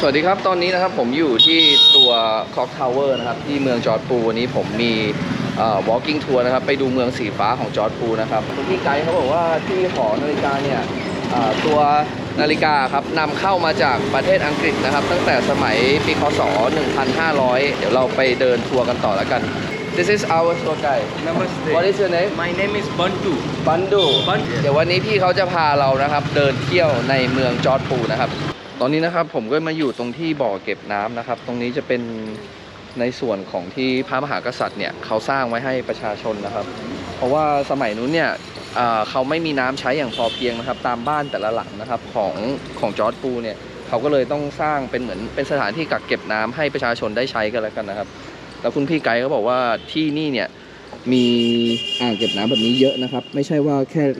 สวัสดีครับตอนนี้นะครับผมอยู่ที่ตัว Clock Tower นะครับที่เมืองจอร์จพูวันนี้ผมมีwalking tour นะครับไปดูเมืองสีฟ้าของจอร์จพูนะครับที่ไกด์เขาบอกว่าที่หอนาฬิกาเนี่ยตัวนาฬิกาครับนำเข้ามาจากประเทศอังกฤษนะครับตั้งแต่สมัยปีคศ 1500 เดี๋ยวเราไปเดินทัวร์กันต่อแล้วกัน This is our tour guide. Namaste. What is your name? My name is Bantu. Bandu เดี๋ยววันนี้พี่เขาจะพาเรานะครับเดินเที่ยวในเมืองจอร์จพูนะครับตอนนี้นะครับผมก็มาอยู่ตรงที่บ่อเก็บน้ำนะครับตรงนี้จะเป็นในส่วนของที่พระมหากษัตริย์เนี่ยเขาสร้างไว้ให้ประชาชนนะครับเพราะว่าสมัยนู้นเนี่ยเขาไม่มีน้ำใช้อย่างพอเพียงนะครับตามบ้านแต่ละหลังนะครับของจอร์จพูเนี่ยเขาก็เลยต้องสร้างเป็นเหมือนเป็นสถานที่กักเก็บน้ำให้ประชาชนได้ใช้กันแล้วกันนะครับแล้วคุณพี่ไกด์เขาบอกว่าที่นี่เนี่ยมีอ่างเก็บน้ำแบบนี้เยอะนะครับไม่ใช่ว่า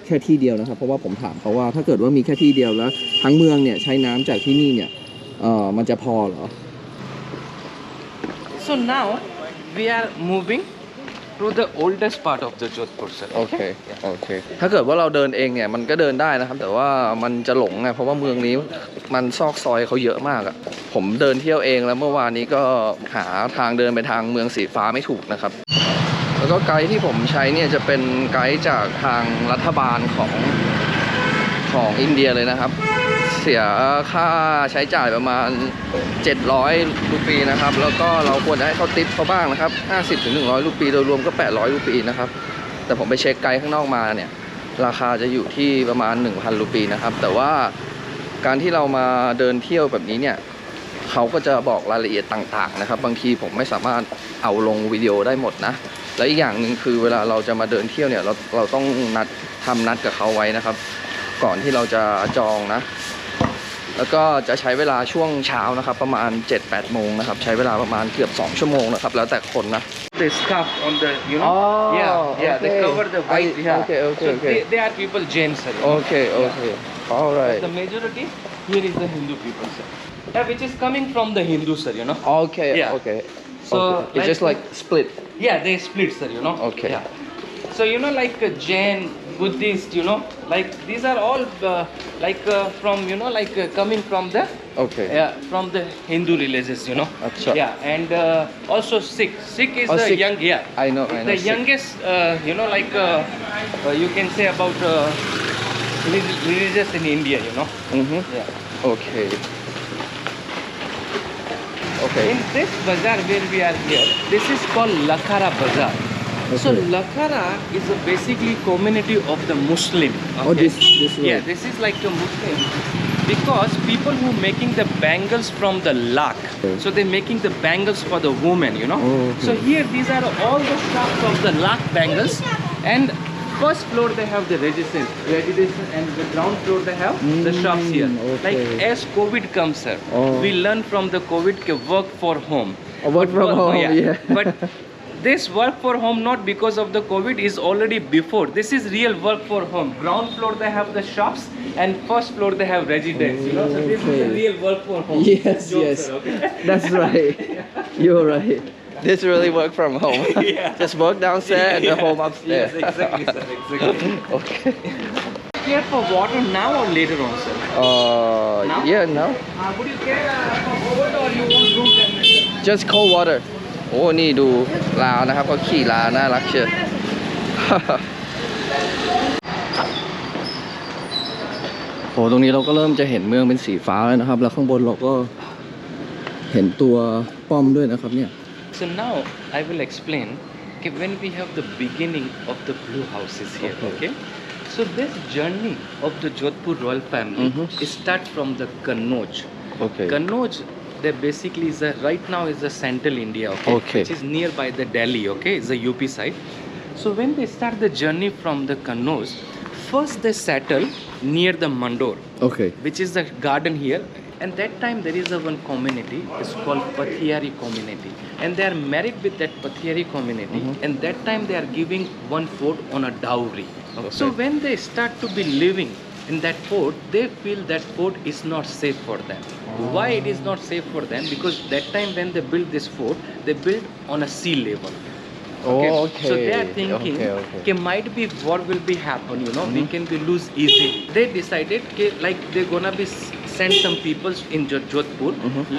แค่ที่เดียวนะครับเพราะว่าผมถามเขาว่าถ้าเกิดว่ามีแค่ที่เดียวแล้วทั้งเมืองเนี่ยใช้น้ำจากที่นี่เนี่ยมันจะพอเหรอ So now we are moving to the oldest part of the Jodhpur, sir. โอเคถ้าเกิดว่าเราเดินเองเนี่ยมันก็เดินได้นะครับแต่ว่ามันจะหลงไงเพราะว่าเมืองนี้มันซอกซอยเขาเยอะมากอ่ะผมเดินเที่ยวเองแล้วเมื่อวานนี้ก็หาทางเดินไปทางเมืองสีฟ้าไม่ถูกนะครับแล้วก็ไกด์ที่ผมใช้เนี่ยจะเป็นไกด์จากทางรัฐบาลของอินเดียเลยนะครับเสียค่าใช้จ่ายประมาณ700 รูปีนะครับแล้วก็เราควรจะให้เขาทิปเขาบ้างนะครับ50 ถึง 100 รูปีโดยรวมก็800 รูปีนะครับแต่ผมไปเช็คไกด์ข้างนอกมาเนี่ยราคาจะอยู่ที่ประมาณ 1,000 รูปีนะครับแต่ว่าการที่เรามาเดินเที่ยวแบบนี้เนี่ยเขาก็จะบอกรายละเอียดต่างๆนะครับบางทีผมไม่สามารถเอาลงวิดีโอได้หมดนะและอีกอย่างหนึ่งคือเวลาเราจะมาเดินเที่ยวเนี่ยเราต้องทำนัดกับเขาไว้นะครับก่อนที่เราจะจองนะแล้วก็จะใช้เวลาช่วงเช้านะครับประมาณ 7-8 โมงนะครับใช้เวลาประมาณเกือบ2 ชั่วโมงนะครับแล้วแต่คนนะ The scarf on the, you know, they cover the white. They are people Jain, sir. โอเค alright The majority here is the Hindu people, sir. Which is coming from the Hindu, sir. You know. Okay. So it's just like split. Yeah, they split, sir. You know. Okay. Yeah. So you know, like Jain, Buddhist, you know, like these are all from, you know, coming from the from the Hindu religions, you know. Achha. Yeah, and also Sikh. Sikh is the Sikh. young, I know the Sikh. youngest, you know, you can say about religious in India, you know. Yeah. Okay. In this bazaar where we are here, this is called Lakhara Bazaar. So Lakhara is basically community of the Muslim. Okay? Oh, this way. Yeah, this is like a Muslim because people who making the bangles from the lakh. So they're making the bangles for the women, you know. So here these are all the shops of the lakh bangles, and first floor they have the residence, and the ground floor they have the shops here. Like as COVID comes, sir, we learn from the COVID to work for home. Work from home, yeah. But this work for home not because of the COVID is already before. This is real work for home. Ground floor they have the shops, and first floor they have residence. You know, so this is the real work for home. Yes. Sir, okay? That's right. You're right. This really work from home. Just work downstairs and the home upstairs. Yes, exactly, sir. Exactly. Okay. Care for water now or later on, sir? Now? Yeah, no. Would you care for water or you want room temperature? Just cold water. โอ้นี่ดูลาวนะครับเขาขี่ลาน่ารักเชียว โอ้ตรงนี้เราก็เริ่มจะเห็นเมืองเป็นสีฟ้าแล้วนะครับแล้วข้างบนเราก็เห็นตัวป้อมด้วยนะครับเนี่ย So now I will explain when we have the beginning of the blue houses here. Okay. So this journey of the Jodhpur royal family start from the Kannauj. Okay. Kannauj, they basically is right now is the central India, okay, which is nearby the Delhi, okay, is the UP side. So when they start the journey from the Kannauj, first they settle near the Mandor, which is the garden here. And that time there is one community, it's called Pathiari community, and they are married with that Pathiari community. And that time they are giving one fort on a dowry. So when they start to be living in that fort, they feel that fort is not safe for them. Why it is not safe for them? Because that time when they build this fort, they build on a sea level. Okay. So they are thinking, okay, might be what will be happen, you know, we can be lose easily. They decided, like they're gonna be send some people in Jodhpur,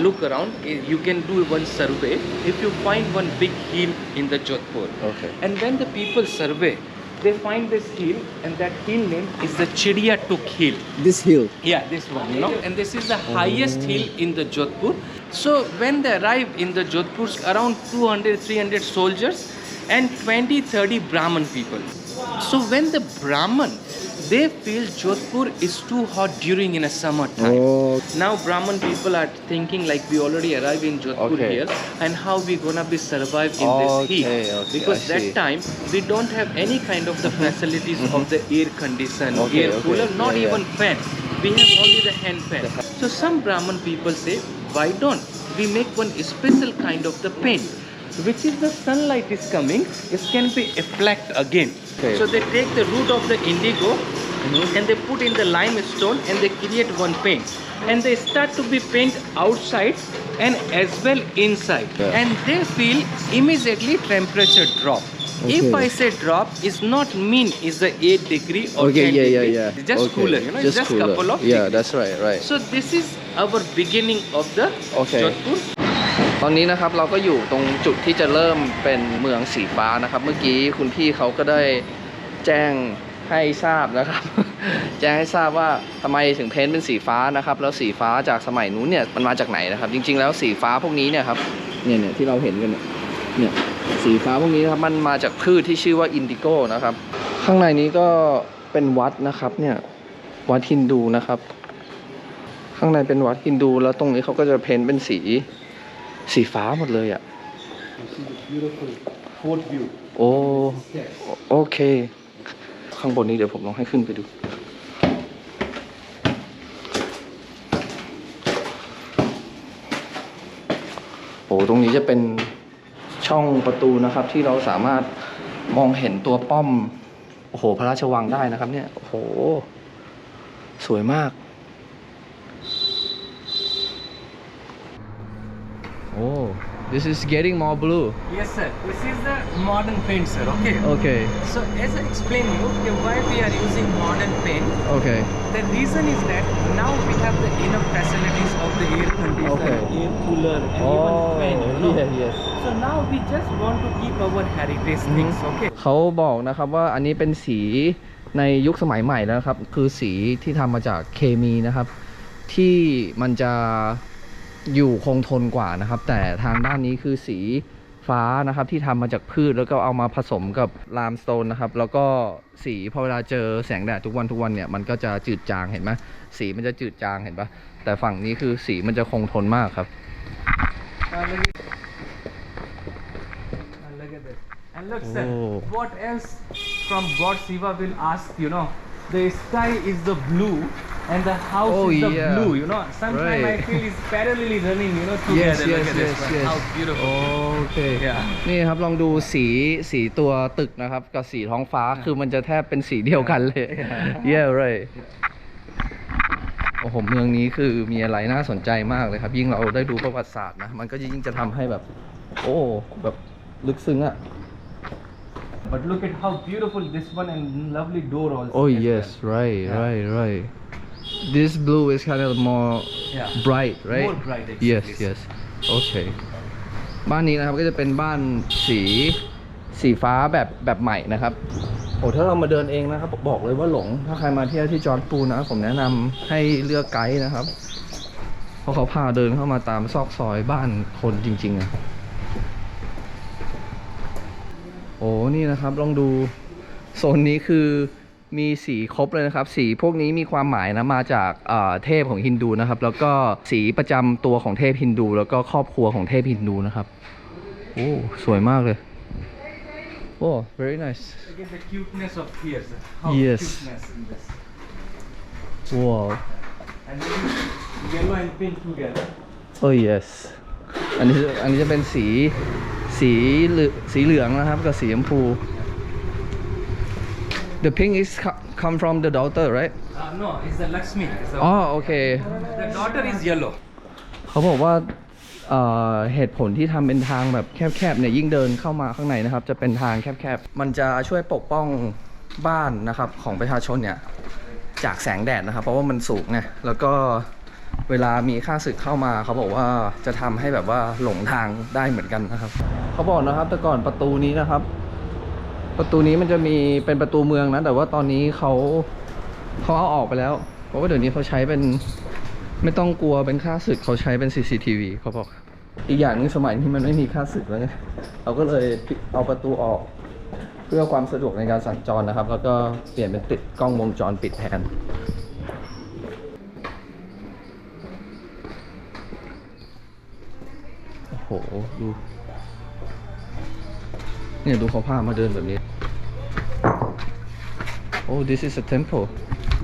look around. You can do one survey. If you find one big hill in the Jodhpur, Okay. and when the people survey, they find this hill, and that hill name is the Chidiya Tuk Hill. This hill Yeah, this one, you know. And this is the highest hill in the Jodhpur. So when they arrive in the Jodhpur, around 200, 300 soldiers and 20, 30 Brahman people. So when the Brahman, they feel Jodhpur is too hot during in a summer time. Oh. Now Brahman people are thinking like we already arrived in Jodhpur Okay. here, and how we gonna be survive in this heat? Okay, Because I that see. time we don't have any kind of the facilities of the air condition, Okay, air cooler, okay. not Yeah, yeah. even fan. We have only the hand fan. So some Brahman people say, why don't we make one special kind of the paint, which is the sunlight is coming, it can be reflect again. Okay. So they take the root of the indigo and they put in the limestone and they create one paint. And they start to be paint outside and as well inside. Yeah. And they feel immediately temperature drop. If Okay. I say drop, is not mean is the 8 degree or Okay, 10 yeah, yeah, degree. yeah. It's just Okay. cooler, you know, it's just cooler. couple of Yeah, degrees. that's right, right. So this is our beginning of the Okay. Jodhpur. ตอนนี้นะครับเราก็อยู่ตรงจุดที่จะเริ่มเป็นเมืองสีฟ้านะครับ เมื่อกี้คุณพี่เขาก็ได้แจ้งให้ทราบนะครับ แจ้งให้ทราบว่าทำไมถึงเพ้นท์เป็นสีฟ้านะครับ แล้วสีฟ้าจากสมัยนู้นเนี่ยมันมาจากไหนนะครับ จริงๆแล้วสีฟ้าพวกนี้เนี่ยครับเนี่ยที่เราเห็นกันเนี่ยสีฟ้าพวกนี้นะครับมันมาจากพืชที่ชื่อว่าอินดิโก้นะครับ ข้างในนี้ก็เป็นวัดนะครับเนี่ยวัดฮินดูนะครับ ข้างในเป็นวัดฮินดูแล้วตรงนี้เขาก็จะเพ้นท์เป็นสีฟ้าหมดเลยอ่ะ Beautiful fort view. โอ้โอเค ข้างบนนี้เดี๋ยวผมลองให้ขึ้นไปดู โอ้ตรงนี้จะเป็นช่องประตูนะครับ ที่เราสามารถมองเห็นตัวป้อม โอ้โห พระราชวังได้นะครับเนี่ย โอ้โห สวยมาก โอ้ this is getting more blue Yes, sir. This is the modern paint, sir. Okay. okay So as I explained you, okay, why we are using modern paint. okay The reason is that now we have the enough facilities of the air conditioner, Okay. air cooler, and even fan. You know? yes So now we just want to keep our heritage things. Okay. เขาบอกนะครับว่าอันนี้เป็นสีในยุคสมัยใหม่แล้วนะครับ คือสีที่ทำมาจากเคมีนะครับ ที่มันจะอยู่คงทนกว่านะครับ แต่ทางด้านนี้คือสีฟ้านะครับที่ทำมาจากพืชแล้วก็เอามาผสมกับไลม์สโตนนะครับ แล้วก็สีพอเวลาเจอแสงแดดทุกวันเนี่ยมันก็จะจืดจางเห็นไหมสีมันจะจืดจางเห็นปะแต่ฝั่งนี้คือสีมันจะคงทนมากครับ Look at this. And look, sir, Oh. what else from God Shiva will ask, you know, the sky is the blue and the house Oh, is the yeah. blue, you know. Sometimes Right. I feel it's parallelly running, you know, together. Look at this one. How beautiful. โอเค Yeah. นี่ครับลองดูสีตัวตึกนะครับกับสีท้องฟ้าคือมันจะแทบเป็นสีเดียวกันเลย yeah right โอ้โหเมืองนี้คือมีอะไรน่าสนใจมากเลยครับ ยิ่งเราได้ดูประวัติศาสตร์นะมันก็ยิ่งจะทำให้แบบ โอ้แบบลึกซึ้งอ่ะ But look at how beautiful this one and lovely door also. oh as yes well. right Yeah. right this blue is kind of more Yeah. bright right More bright, exactly. yes yes โอเค บ้านนี้นะครับก็จะเป็นบ้านสีฟ้าแบบใหม่นะครับโอ้ถ้าเรามาเดินเองนะครับบอกเลยว่าหลงถ้าใครมาเที่ยวที่จอร์จปูนะผมแนะนำให้เลือกไกด์นะครับ เพราะเขาพาเดินเข้ามาตามซอกซอยบ้านคนจริงๆอะโอ้นี่นะครับลองดูโซนนี้คือมีสีครบเลยนะครับ สีพวกนี้มีความหมายนะมาจากเทพของฮินดูนะครับ แล้วก็สีประจำตัวของเทพฮินดู แล้วก็ครอบครัวของเทพฮินดูนะครับโอ้สวยมากเลยโอ้ very nice Look at the cuteness of here, sir. How Yes. cuteness in this. ว้าว And then yellow and pink together. โอ้ yes อันนี้จะเป็นสีเหลืองนะครับกับสีชมพู the pink is come from the daughter right No, it's the Lakshmi. It's the, อ๋อโอเค the daughter is yellow. เขาบอกว่าเหตุผลที่ทำเป็นทางแบบแคบๆเนี่ยยิ่งเดินเข้ามาข้างในนะครับ จะเป็นทางแคบๆมันจะช่วยปกป้องบ้านนะครับของประชาชนเนี่ยจากแสงแดดนะครับ เพราะว่ามันสูงไงแล้วก็ เวลามีข้าศึกเข้ามาเขาบอกว่าจะทำให้แบบว่าหลงทางได้เหมือนกันนะครับเขาบอกนะครับแต่ก่อนประตูนี้นะครับ ประตูนี้มันจะมีเป็นประตูเมืองนะแต่ว่าตอนนี้เขาเอาออกไปแล้วเพราะว่าเดี๋ยวนี้เขาใช้เป็นไม่ต้องกลัวเป็นข้าศึกเขาใช้เป็น CCTV เขาบอกอีกอย่างนึงสมัยนี้มันไม่มีข้าศึกแล้วไงเราก็เลยเอาประตูออกเพื่อความสะดวกในการสัญจรนะครับแล้วก็เปลี่ยนเป็นติดกล้องวงจรปิดแทนโอ้โหดูเนี่ยดูเขาพามาเดินแบบนี้ Oh this is a temple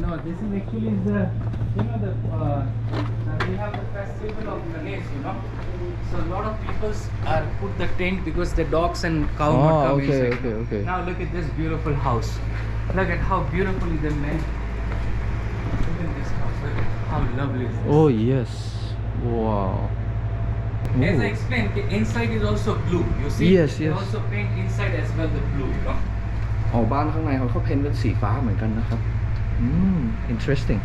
No, this is actually the, we have the festival of Ganesh, So a lot of people are put the tent because the dogs and cow not come inside. okay. Now look at this beautiful house. Look at how beautifully they made. Look at this house. Look at how lovely is this. Oh yes wow As I explained, the inside is also blue. You see? Yes, They yes. also paint inside as well the blue,อ๋อบ้านข้างในเขาเพ้นท์เป็นสีฟ้าเหมือนกันนะครับinteresting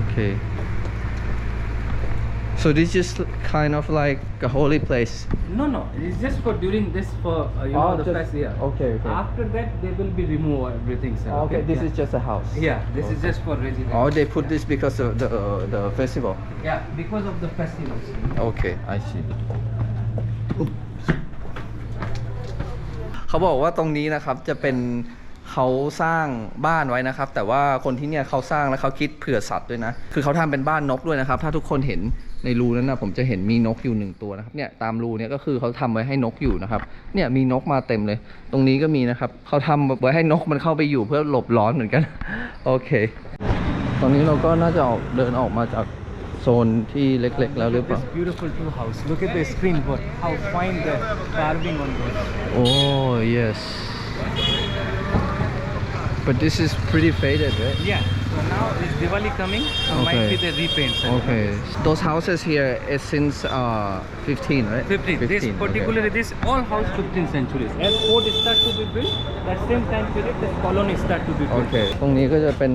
okay so this is kind of like a holy place No, it's just for during this for the just- fest year. okay After that, they will be remove everything, sir. okay this yeah. is just a house Yeah, this is just for residents. oh they put this because of the festival Yeah, because of the festivals. okay I see เขาบอกว่าตรงนี้นะครับจะเป็นเขาสร้างบ้านไว้นะครับแต่ว่าคนที่เนี่ยเขาสร้างแล้วเขาคิดเผื่อสัตว์ด้วยนะคือเขาทำเป็นบ้านนกด้วยนะครับถ้าทุกคนเห็นในรูนั้นนะผมจะเห็นมีนกอยู่1ตัวนะครับเนี่ยตามรูเนี่ยก็คือเขาทำไว้ให้นกอยู่นะครับเนี่ยมีนกมาเต็มเลยตรงนี้ก็มีนะครับเขาทำไว้ให้นกมันเข้าไปอยู่เพื่อหลบร้อนเหมือนกัน โอเคตอนนี้เราก็น่าจะเดินออกมาจากโซนที่เล็กๆแล้วหรือเปล่า This beautiful two house. Look at the screen work. How fine the carving on this. Oh yes but this is pretty faded right Yeah. So now is Diwali coming, so might be the repaint. Sir. Okay. Those houses here is since 15, right? 15. This particularly, this all house 15th centuries. As fort start to be built, that same time period, the colony start to be built. Okay. ตรงนี้ก็จะเป็น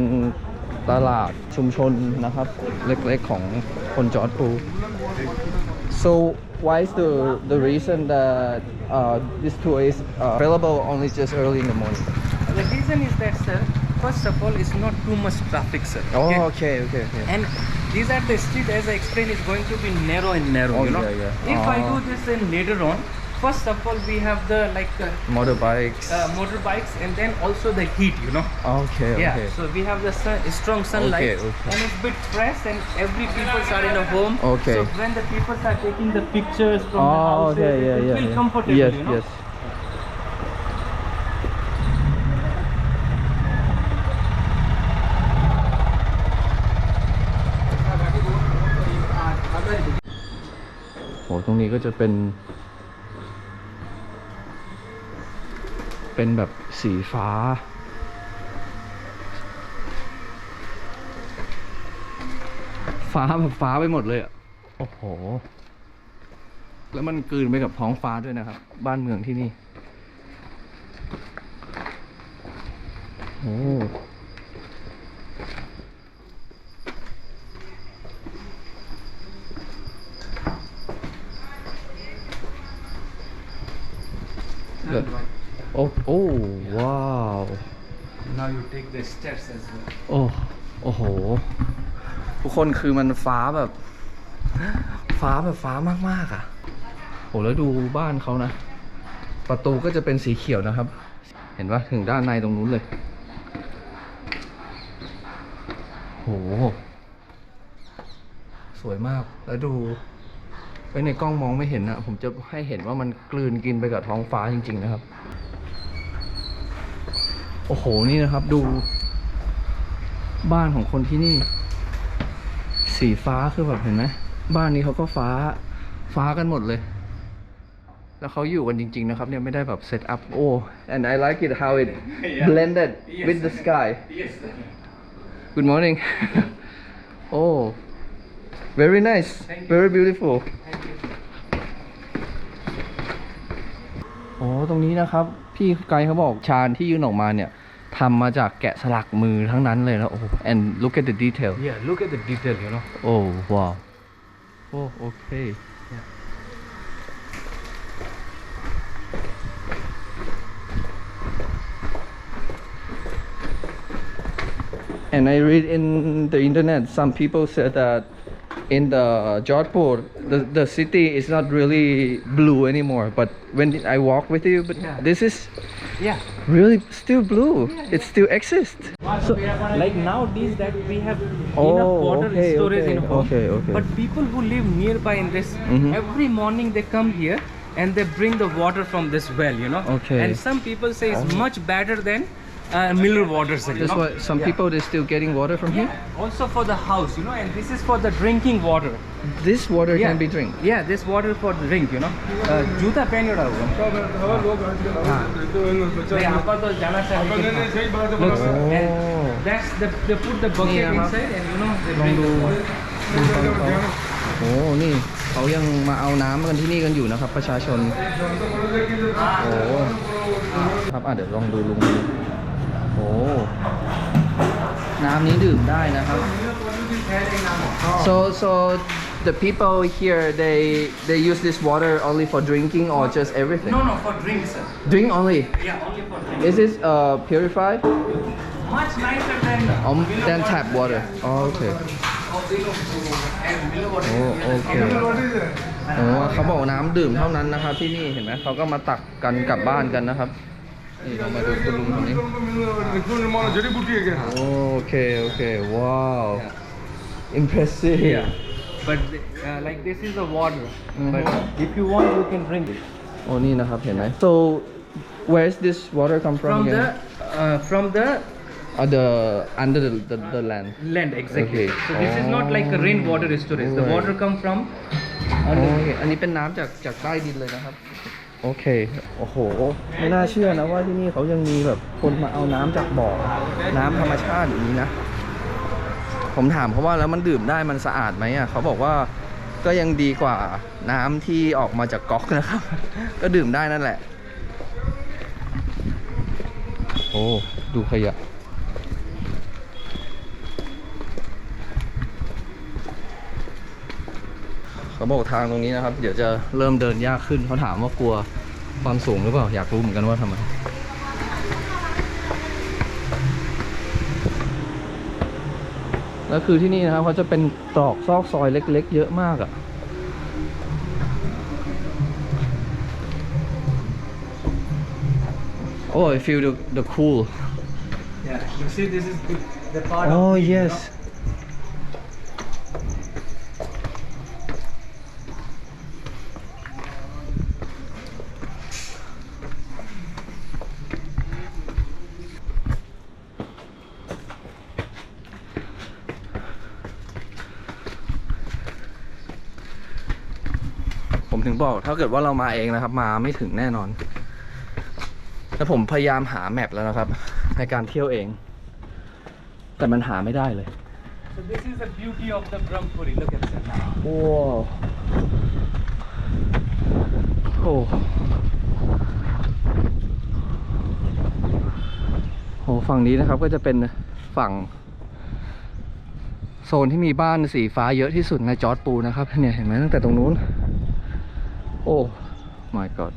ตลาดชุมชนนะครับเล็กๆของคนจอร์จพู So why is the reason that this tour is available only just early in the morning? The reason is that, sir, first of all, it's not too much traffic, sir. Oh, okay. And these are the street, as I explained, is going to be narrow and narrow. Oh, you know. yeah. If I do this in later on, first of all, we have the Motorbikes. motorbikes, and then also the heat. Okay. Yeah. So we have the strong sunlight, Okay. and it's bit fresh, and every people are in a home. Okay. So when the people are taking the pictures from the Oh, houses, okay. it Yeah. feel comfortable. Yes. โหตรงนี้ก็จะเป็นแบบสีฟ้าแบบฟ้าไปหมดเลยอ่ะโอ้โหแล้วมันกลืนไปกับท้องฟ้าด้วยนะครับบ้านเมืองที่นี่โอ้โอ้ว้าว Now you take the stairs as well. โอ้โหทุกคนคือมันฟ้าแบบฟ้ามากๆอ่ะโหแล้วดูบ้านเขานะประตูก็จะเป็นสีเขียวนะครับเห็นปะถึงด้านในตรงนู้นเลยโหสวยมากแล้วดูในกล้องมองไม่เห็นนะผมจะให้เห็นว่ามันกลืนกินไปกับท้องฟ้าจริงๆนะครับโอ้โหนี่นะครับดูบ้านของคนที่นี่สีฟ้าคือแบบเห็นไหมบ้านนี้เขาก็ฟ้ากันหมดเลยแล้วเขาอยู่กันจริงๆนะครับเนี่ยไม่ได้แบบเซตอัพโอ้ and I like it how it blended with the sky Yes. good morning oh very nice very beautiful อ๋อตรงนี้นะครับพี่ไกด์เขาบอกชานที่ยื่นออกมาเนี่ย ทำมาจากแกะสลักมือทั้งนั้นเลยนะโอ้ and look at the detail Yeah, look at the detail, you know. โอ้ว้าวโอ้โอเค And I read in the internet, some people said that in the Jodhpur, the city is not really blue anymore. But when I walk with you, but Yeah. this is Yeah. really still blue. It still exists. So, like nowadays that we have Oh, enough water okay, storage okay, in home. okay, okay. But people who live nearby in this, Mhm. every morning they come here and they bring the water from this well, you know. Okay. And some people say it's much better than Miller water. You That's know? why some Yeah. people they still getting water from here. Yeah. Also for the house, you know, and this is for the drinking water. This water Yeah. can be drink. Yeah, this water for drink, you know. जूता पहन के रहो। नहीं, आपका तो जाना चाहिए। Look, Oh. and that's they put the bucket Yeah. inside and you know they ลอง bring ดู the water. ดูตอนเขาโอ้นี่เขายังมาเอาน้ำกันที่นี่กันอยู่นะครับ ประชาชนโอ้ครับเดี๋ยวลองดูลุงโอ้น้ำนี้ดื่มได้นะครับ so the people here they use this water only for drinking or just everything No, for drinks, sir. drink only Yeah, only for drinks. is this purified Much nicer than than tap water oh, okay and Miller water. โอ้โอเคโอ้เขาบอกน้ำดื่มเท่านั้นนะครับที่นี่เห็นไหมเขาก็มาตักกันกลับบ้านกันนะครับนี่เรามาดูคุณลุงคนนี้โอเคโอเคว้าว impressive Yeah. But like this is the water. Mhm. But if you want, you can drink it. โอ้นี่นะครับเห็นไหม so where is this water come from again? From the the under the land land exactly. Okay. So this is not like a rainwater storage. The Right. water come from โอเคอันนี้เป็นน้ำจากใต้ดินเลยนะครับโอเคโอ้โหไม่น่าเชื่อนะว่าที่นี่เขายังมีแบบคนมาเอาน้ำจากบ่อน้ำธรรมชาติอย่างนี้นะผมถามเขาว่าแล้วมันดื่มได้มันสะอาดไหมอ่ะเขาบอกว่าก็ยังดีกว่าน้ำที่ออกมาจากก๊อกนะครับ ก็ดื่มได้นั่นแหละโอ้ดูขยะเขาบอกทางตรงนี้นะครับเดี๋ยวจะเริ่มเดินยากขึ้นเขาถามว่ากลัวความสูงหรือเปล่าอยากรู้เหมือนกันว่าทำไมแล้วคือที่นี่นะครับเขาจะเป็นตรอกซอกซอยเล็กๆเยอะมากอ่ะโอ้ I feel the cool yeah. You see, this is the part oh of the, yes you know, ผมถึงบอกถ้าเกิดว่าเรามาเองนะครับมาไม่ถึงแน่นอนแล้วผมพยายามหาแมปแล้วนะครับในการเที่ยวเองแต่มันหาไม่ได้เลย So this is the beauty of the Brahmpuri. Look at that. โอ้โหโหฝั่งนี้นะครับก็จะเป็นฝั่งโซนที่มีบ้านสีฟ้าเยอะที่สุดในจอร์จปูนะครับเนี่ยเห็นไหมตั้งแต่ตรงนู้นโอ้ my god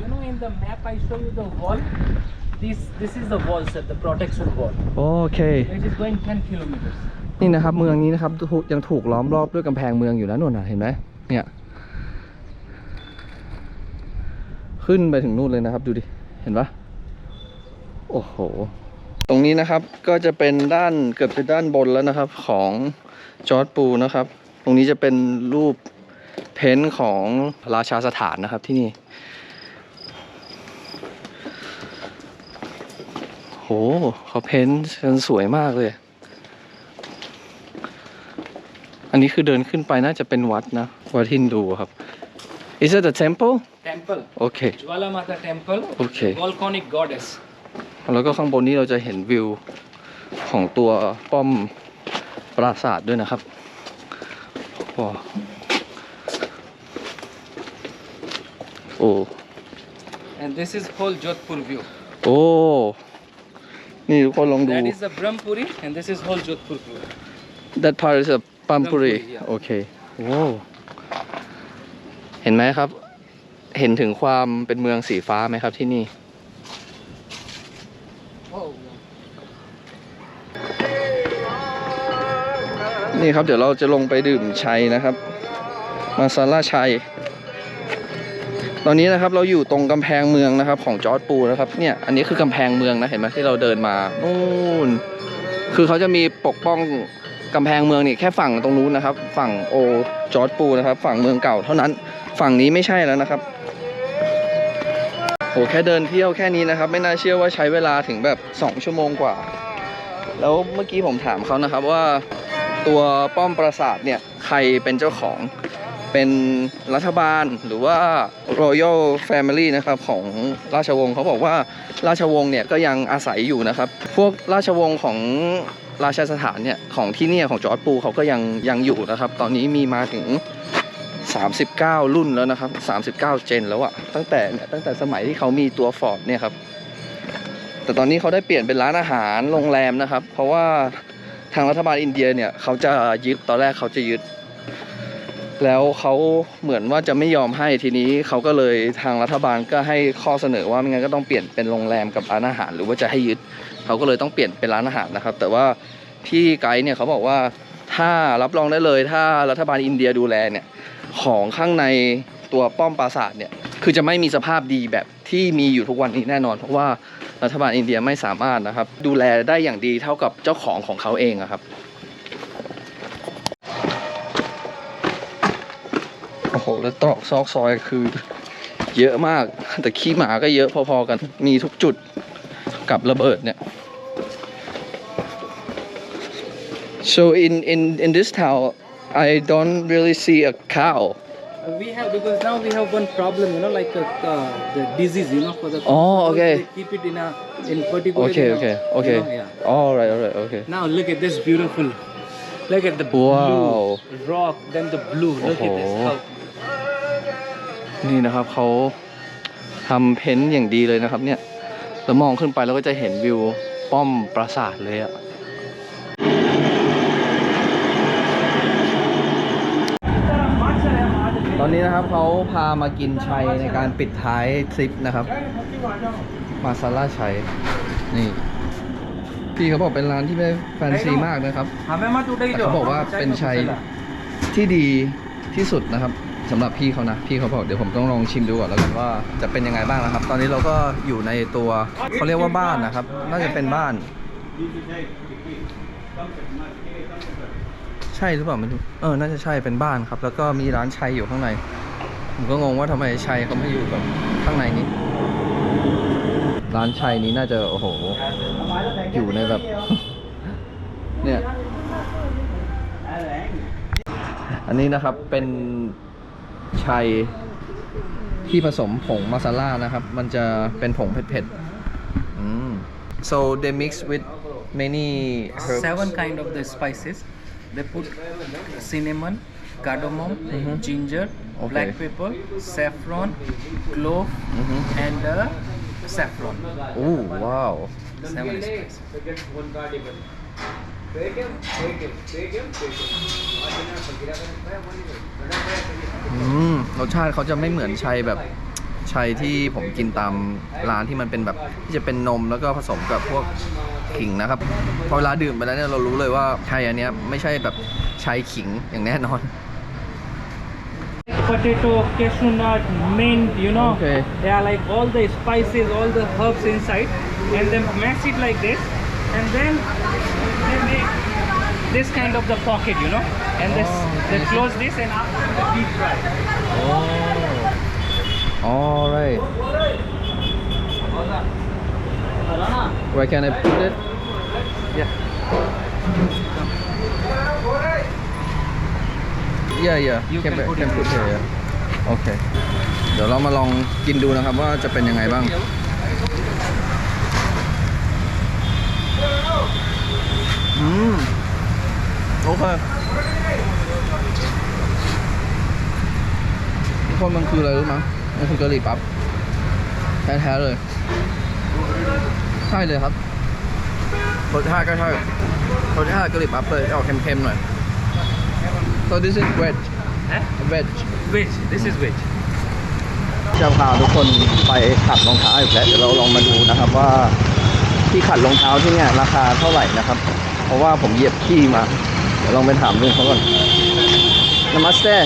You know, in the map I show you the wall. This is the wall, sir. The protection wall. โอเค It is going 10 kilometers. นี่นะครับเมืองนี้นะครับยังถูกล้อมรอบด้วยกำแพงเมืองอยู่นะนู่นน่ะเห็นไหมเนี่ยขึ้นไปถึงนู่นเลยนะครับดูดิเห็นปะโอ้โหตรงนี้นะครับก็จะเป็นด้านเกือบเป็นด้านบนแล้วนะครับของจอร์จปูนะครับ ตรงนี้จะเป็นรูปเพ้นท์ของราชาสถานนะครับที่นี่โหเขาเพ้นท์กันสวยมากเลยอันนี้คือเดินขึ้นไปน่าจะเป็นวัดนะวัดฮินดูครับ Is it a temple? Temple. Okay. Jwalamata temple. Okay. Volcanic goddess. แล้วก็ข้างบนนี้เราจะเห็นวิวของตัวป้อมปราสาทด้วยนะครับว้าวโอ้ And this is whole Jodhpur view. โอ้ นี่ทุกคนลองดู That is the Brahmpuri and this is whole Jodhpur. that part is a pampuri Pampuri, yeah. โอเคโว้วเห็นไหมครับ เห็นถึงความเป็นเมืองสีฟ้าไหมครับที่นี่ นี่ครับเดี๋ยวเราจะลงไปดื่มชัยนะครับ มาซาล่าชัย ตอนนี้นะครับเราอยู่ตรงกำแพงเมืองนะครับของจอร์จปูนะครับเนี่ยอันนี้คือกำแพงเมืองนะเห็นไหมที่เราเดินมานู่นคือเขาจะมีปกป้องกำแพงเมืองนี่แค่ฝั่งตรงนู้นนะครับ ฝั่งโอจอร์จปูนะครับฝั่งเมืองเก่าเท่านั้นฝั่งนี้ไม่ใช่แล้วนะครับโหแค่เดินเที่ยวแค่นี้นะครับไม่น่าเชื่อว่าใช้เวลาถึงแบบ2 ชั่วโมงกว่าแล้วเมื่อกี้ผมถามเขานะครับว่าตัวป้อมปราสาทเนี่ยใครเป็นเจ้าของเป็นรัฐบาลหรือว่า Royal Family นะครับของราชวงศ์เขาบอกว่าราชวงศ์เนี่ยก็ยังอาศัยอยู่นะครับพวกราชวงศ์ของราชสถานเนี่ยของที่เนี่ยของจอร์จปูเขาก็ยังอยู่นะครับตอนนี้มีมาถึง39 รุ่นแล้วนะครับ39 เจนแล้วอะตั้งแต่สมัยที่เขามีตัวฟอร์ดเนี่ยครับแต่ตอนนี้เขาได้เปลี่ยนเป็นร้านอาหารโรงแรมนะครับเพราะว่าทางรัฐบาลอินเดียเนี่ยเขาจะยึดตอนแรกเขาจะยึดแล้วเขาเหมือนว่าจะไม่ยอมให้ทีนี้เขาก็เลยทางรัฐบาลก็ให้ข้อเสนอว่าไม่งั้นก็ต้องเปลี่ยนเป็นโรงแรมกับร้านอาหารหรือว่าจะให้ยึดเขาก็เลยต้องเปลี่ยนเป็นร้านอาหารนะครับแต่ว่าพี่ไกด์เนี่ยเขาบอกว่าถ้ารับรองได้เลยถ้ารัฐบาลอินเดียดูแลเนี่ยของข้างในตัวป้อมปราสาทเนี่ยคือจะไม่มีสภาพดีแบบที่มีอยู่ทุกวันนี้แน่นอนเพราะว่ารัฐบาลอินเดียไม่สามารถนะครับดูแลได้อย่างดีเท่ากับเจ้าของเขาเองอะครับโอ้โหแล้วตรอกซอกซอยคือเยอะมากแต่ขี้หมาก็เยอะพอๆกันมีทุกจุดกับระเบิดเนี่ย so in this town I don't really see a cow We have because now we have one problem, you know, like the disease, you know, for the Oh, okay. They keep it in particular. Okay, you know, okay. You know, yeah. All right, okay. Now look at this beautiful. Look at the Wow. blue rock, then the blue. Look at this. How นี่นะครับเขาทำเพ้นท์อย่างดีเลยนะครับเนี่ยแล้วมองขึ้นไปแล้วก็จะเห็นวิวป้อมปราสาทเลยอะตอนนี้นะครับเขาพามากินชัยในการปิดท้ายทริปนะครับมาซาล่าชัยนี่พี่เขาบอกเป็นร้านที่ไม่แฟนซีมากนะครับแต่เขาบอกว่าเป็นชัยที่ดีที่สุดนะครับสำหรับพี่เขานะพี่เขาบอกเดี๋ยวผมต้องลองชิมดูก่อนแล้วกันว่าจะเป็นยังไงบ้างนะครับตอนนี้เราก็อยู่ในตัวเขาเรียกว่าบ้านนะครับน่าจะเป็นบ้านใช่หรือเปล่าไม่รู้น่าจะใช่เป็นบ้านครับแล้วก็มีร้านชัยอยู่ข้างในผมก็งงว่าทำไมชัยเขาไม่อยู่กับข้างในนี้ร้านชัยนี้น่าจะโอ้โหอยู่ในแบบ เนี่ยอันนี้นะครับเป็นชัยที่ผสมผงมาซาล่านะครับมันจะเป็นผงเผ็ดๆso they mix with many herbs 7 kind of the spices. They put cinnamon, cardamom, ginger, Okay. black pepper, saffron, clove, and saffron. oh wow 7 spices. รสชาติเขาจะไม่เหมือนชัยแบบชัยที่ผมกินตามร้านที่มันเป็นแบบที่จะเป็นนมแล้วก็ผสมกับพวกขิงนะครับพอเวลาดื่มไปแล้วเนี่ยเรารู้เลยว่าชัยอันเนี้ยไม่ใช่แบบชัยขิงอย่างแน่นอน Potato, cashew nut, mint, you know. Okay. Yeah, like all the spices, all the herbs inside, and then mash it like this, and then they make this kind of the pocket, you know, and this they close this and after the deep fry. all right where can I put it Yeah. yeah You can put it here yeah. โอเคเดี๋ยวเรามาลองกินดูนะครับว่าจะเป็นยังไงบ้างโอเคทุกคนมันคืออะไรรู้มั้ยมันคือกะหรี่ปั๊บแท้ๆเลยใช่เลยครับ รสชาติก็ใช่รสชาติกะหรี่ปั๊บเลยจะออกเค็มๆหน่อย so this is veg Huh? veg Veg. This is veg. จะพาทุกคนไปขัดรองเท้าอีกแล้วเดี๋ยวเราลองมาดูนะครับว่าที่ขัดรองเท้าที่เนี่ยราคาเท่าไหร่นะครับ เพราะว่าผมเหยียบขี้มาเดี๋ยวลองไปถามลุงเขาก่อน Namaste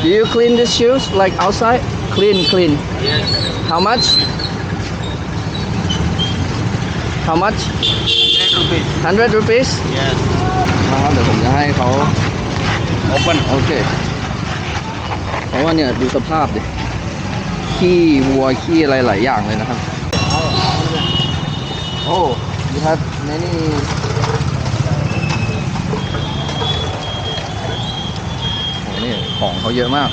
Do you clean the shoes like outside clean Yes. How much How much 100 rupees. 100 rupees Yes. นะครับเดี๋ยวผมจะให้เขา Open. โอเคเพราะว่าเนี่ยดูสภาพดิขี้วัวขี้อะไรหลายอย่างเลยนะครับโอ้ you have many โอ้นี่ของเขาเยอะมาก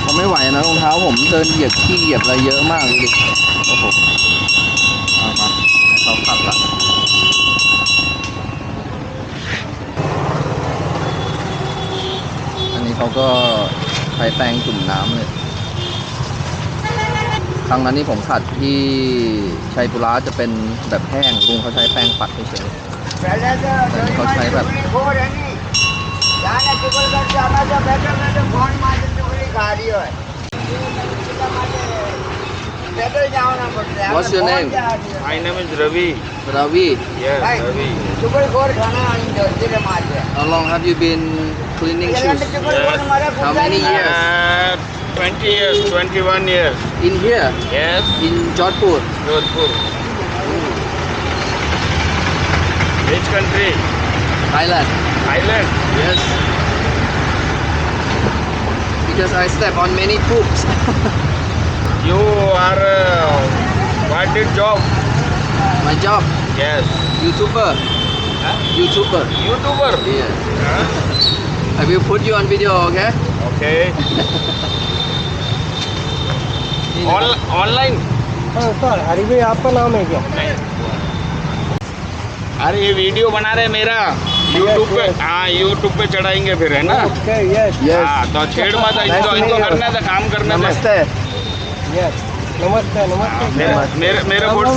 ผมไม่ไหวนะรองเท้าผมเดินเหยียบขี้เหยียบอะไรเยอะมากเลยดิโอ้โหมาให้เขาขับละอันนี้เขาก็ใช้แปรงจุ่มน้ำเลยครั้งนั้นที่ผมขัดที่ชัยปุระจะเป็นแบบแห้งลุงเขาใช้แปรงปัดเฉยๆแต่เขาใช้แบบ What's your name? My name is Ravi. Ravi. Yes, Ravi. How long have you been cleaning shoes? How many years? 20 years, 21 years. In here, Yes, in Jodhpur. Jodhpur. Which country? Thailand. Thailand. Yes. Because I step on many poops. You are, what did job? My job, Yes. YouTuber. Huh? YouTuber. YouTuber. Yeah. Huh? I will put you on video, okay? Okay. Online? Sir Hari भाई आपका नाम है क्या? अरे ये वीडियो बना रहे मेरा YouTube पे, हाँ YouTube पे चढ़ाएंगे फिर, है ना? ओके यस हाँ तो छेड़ मत, इनको करने से काम करने से। Namaste. यस नमस्ते नमस्ते मेरे फोटो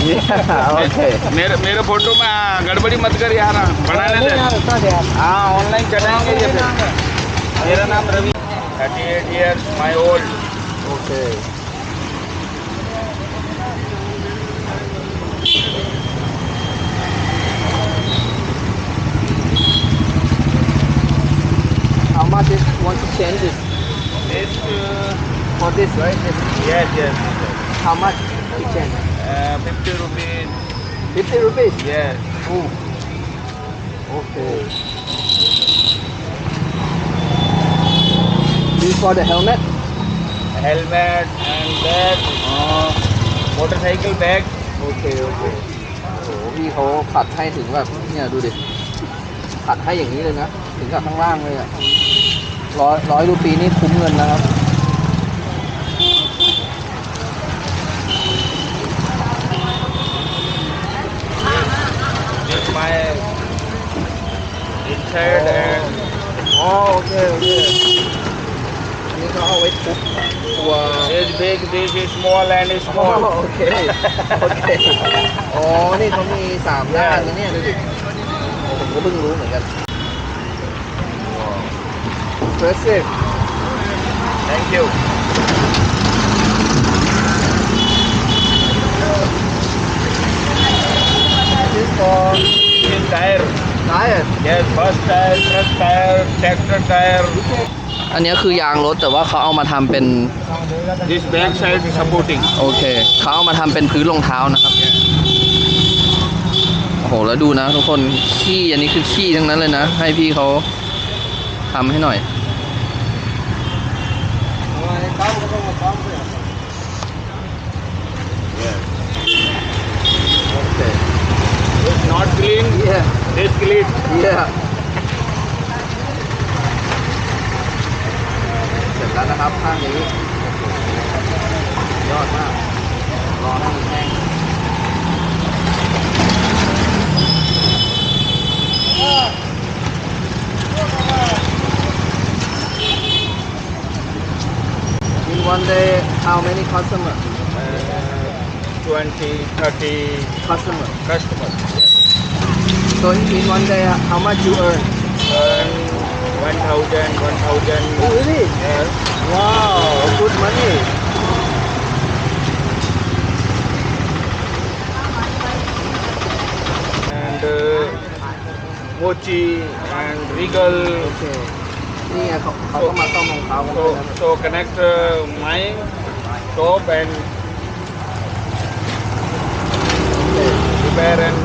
Yeah, okay. मेरे फोटो में गड़बड़ी मत कर यार, बनाने नहीं दे। यार उठा दे यार हाँ ऑनलाइन चढ़ाएंगे ये फिर। मेरा नाम रवि, 38 years, my old. Okay. How much is want to change it This, for this, right? This, yes, yes. how much to change? 50 rupees. 50 rupees. Yes. Oh. Okay. This for the helmet. Helmet and bag, motorcycle bag. โอเคโอเคโอ้โหพี่เขาขัดให้ถึงแบบเนี่ยดูดิขัดให้อย่างนี้เลยนะถึงกับข้างล่างเลยอ่ะร้อยรูปีนี่คุ้มเงินนะครับ This my inside and อ๋อโอเคโอเคอันนี้เขาเอาไว้ทุบตัว this big, this is small and อ๋อ small. โอเคโอเคอ๋อนี่เขามี3ด้านนะเนี่ยดูดิโอ้ผมก็เพิ่งรู้เหมือนกัน Impressive Thank you. This is for This tire. tire Yes, bus tire, truck tire, tractor tire. อันนี้คือยางรถแต่ว่าเขาเอามาทำเป็น This back side supporting. โอเคเขาเอามาทำเป็นพื้นรองเท้านะครับโอ้โหแล้วดูนะทุกคนขี้อันนี้คือขี้ทั้งนั้นเลยนะให้พี่เขาทำให้หน่อย Yes. โอเค It's not clean. yeah This clean. yeah เสร็จแล้วนะครับข้างนี้โอ้โหยอดมากรอให้มันแห้ง customer? 20, 30 Customer. customers. So in one day, how much you earn? And 1,000, 1,000. Oh, really? Yes. Wow, good money. And mochi and regal. Okay. นี่ไงเขาก็มาซ่อมรองเท้ากันด้วยนะ So connect my shop and repair and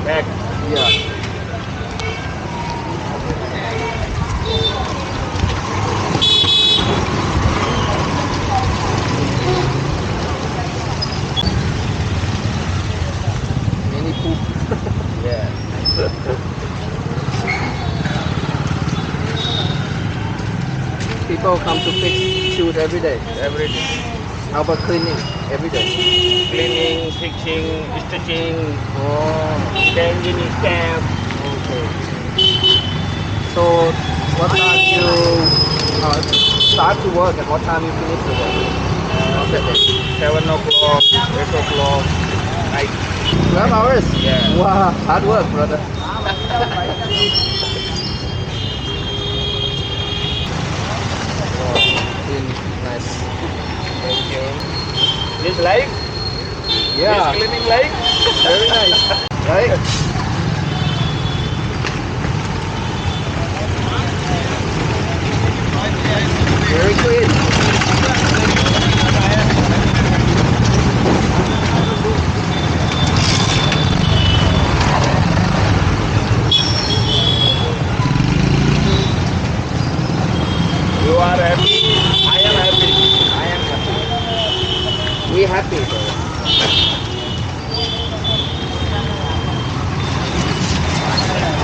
back. Yeah. Many poop. Yeah. People come to fix shoes every day. Everything. How about cleaning every day? Cleaning, fixing, stitching, Oh, changing stamp. okay. So, what time you start to work and what time you finish the work? On that day? 7 o'clock, 8 o'clock, night. 12 hours? Yeah. Wow, hard work, brother. Nice. Thank you. This life? Yeah, This cleaning life? very nice. Right? Very clean. You are happy. I am happy. I am happy. We happy, brother.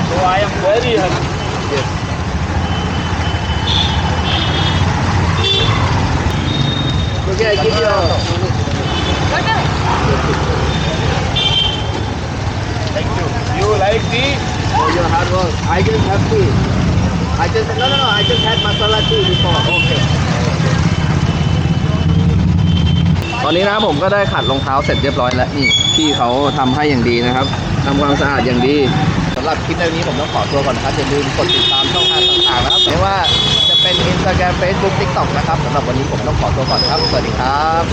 So I am very happy. Yes. Okay, I give you Thank you. You like me? for your hard work. I just happy. No. I just had masala tea before. Okay. ตอนนี้นะครับผมก็ได้ขัดรองเท้าเสร็จเรียบร้อยแล้วนี่พี่เขาทำให้อย่างดีนะครับทำความสะอาดอย่างดีสำหรับคลิปในวันนี้ผมต้องขอตัวก่อนนะครับอย่าลืมกดติดตามช่องทางต่างๆนะครับไม่ว่าจะเป็น Instagram Facebook TikTok นะครับสำหรับวันนี้ผมต้องขอตัวก่อนครับสวัสดีครับ